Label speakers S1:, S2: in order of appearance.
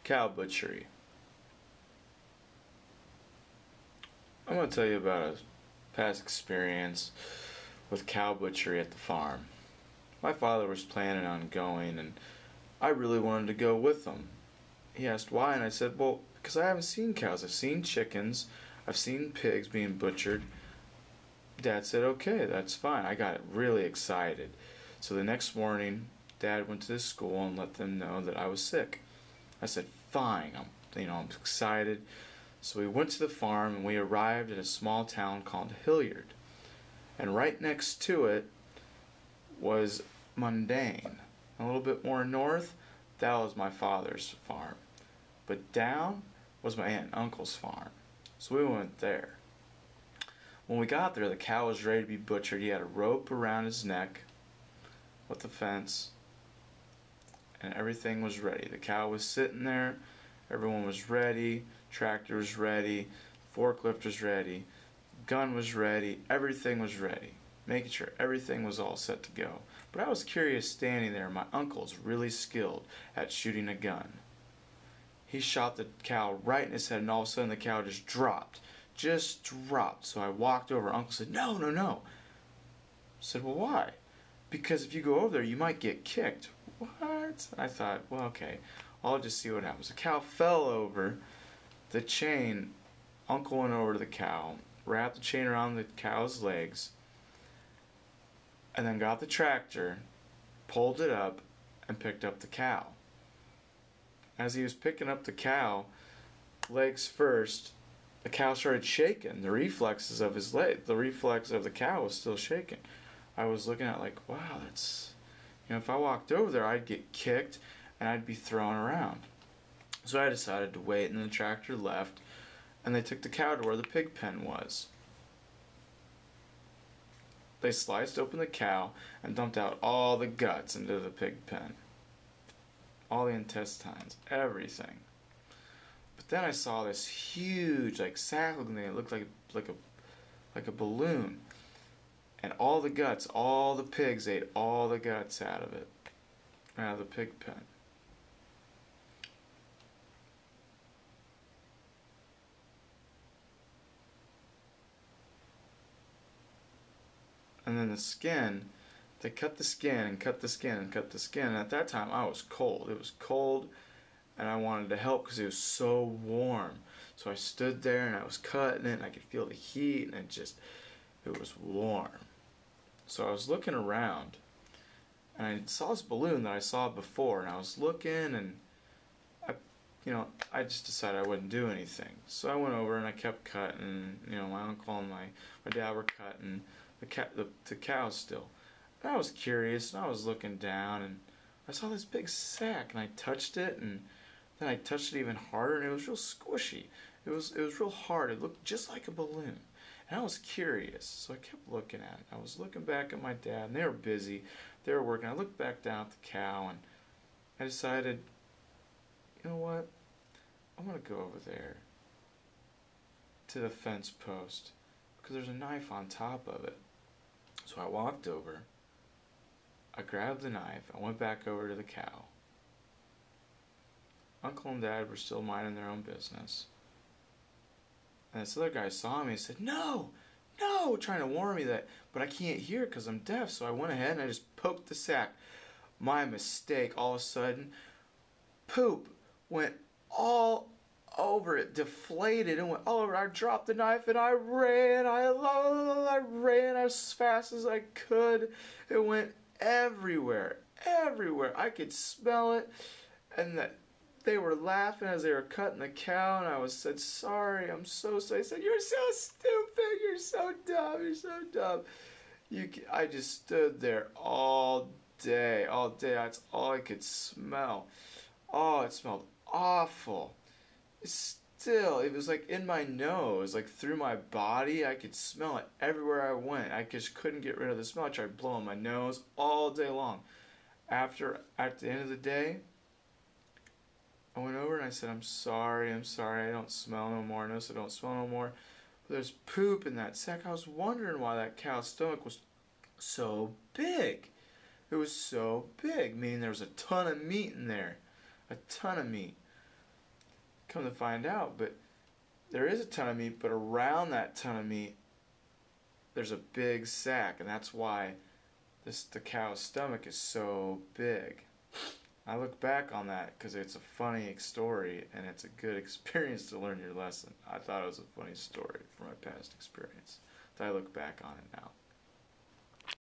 S1: Cow butchery. I'm going to tell you about a past experience with cow butchery at the farm. My father was planning on going, and I really wanted to go with him. He asked why, and I said, well, because I haven't seen cows. I've seen chickens, I've seen pigs being butchered. Dad said, okay, that's fine. I got really excited. So the next morning, Dad went to the school and let them know that I was sick. I said, fine, I'm excited. So we went to the farm and we arrived at a small town called Hilliard. And right next to it was Mundane. A little bit more north, that was my father's farm. But down was my aunt and uncle's farm. So we went there. When we got there, the cow was ready to be butchered. He had a rope around his neck with the fence, and everything was ready. The cow was sitting there, everyone was ready, tractor was ready, forklift was ready, gun was ready, everything was ready, making sure everything was all set to go. But I was curious standing there. My uncle's really skilled at shooting a gun. He shot the cow right in his head, and all of a sudden the cow just dropped. So I walked over. Uncle said, no, no, no. I said, well, why? Because if you go over there, you might get kicked. What? I thought, well, okay, I'll just see what happens. The cow fell over the chain. Uncle went over to the cow, wrapped the chain around the cow's legs, and then got the tractor, pulled it up, and picked up the cow. As he was picking up the cow, legs first, the cow started shaking. The reflexes of his leg, the reflex of the cow was still shaking. I was looking at it like, wow, that's, if I walked over there, I'd get kicked and I'd be thrown around. So I decided to wait, and the tractor left, and they took the cow to where the pig pen was. They sliced open the cow and dumped out all the guts into the pig pen. All the intestines, everything. But then I saw this huge, sack looking thing. It looked like a balloon. And all the guts, all the pigs ate all the guts out of it, out of the pig pen. And then the skin, they cut the skin and cut the skin and cut the skin. And at that time, I was cold. It was cold, and I wanted to help because it was so warm. So I stood there and I was cutting it, and I could feel the heat, and it was warm. So I was looking around, and I saw this balloon that I saw before, and I was looking, and I just decided I wouldn't do anything. So I went over and I kept cutting. My uncle and my dad were cutting the cows still. And I was curious, and I was looking down, and I saw this big sack, and I touched it, and then I touched it even harder, and it was real squishy. It was real hard. It looked just like a balloon. And I was curious, so I kept looking at it. I was looking back at my dad, and they were busy. They were working. I looked back down at the cow, and I decided, you know what? I'm going to go over there to the fence post because there's a knife on top of it. So I walked over. I grabbed the knife. I went back over to the cow. Uncle and Dad were still minding their own business. And this other guy saw me and said, no, no, trying to warn me but I can't hear because I'm deaf. So I went ahead and I just poked the sack. My mistake, all of a sudden, poop went all over it, deflated and went all over. I dropped the knife and I ran. I ran as fast as I could. It went everywhere, everywhere. I could smell it, and they were laughing as they were cutting the cow, and I said, sorry, I'm so sorry. I said, you're so stupid, you're so dumb, you're so dumb. I just stood there all day. That's all I could smell. Oh, it smelled awful. It was like in my nose, like through my body. I could smell it everywhere I went. I just couldn't get rid of the smell. I tried blowing my nose all day long. At the end of the day, I went over and I said, I'm sorry, I don't smell no more. I don't smell no more. But there's poop in that sack. I was wondering why that cow's stomach was so big. It was so big, meaning there was a ton of meat in there. A ton of meat. Come to find out, but there is a ton of meat, but around that ton of meat, there's a big sac, and that's why the cow's stomach is so big. I look back on that because it's a funny story and it's a good experience to learn your lesson. I thought it was a funny story from my past experience. I look back on it now.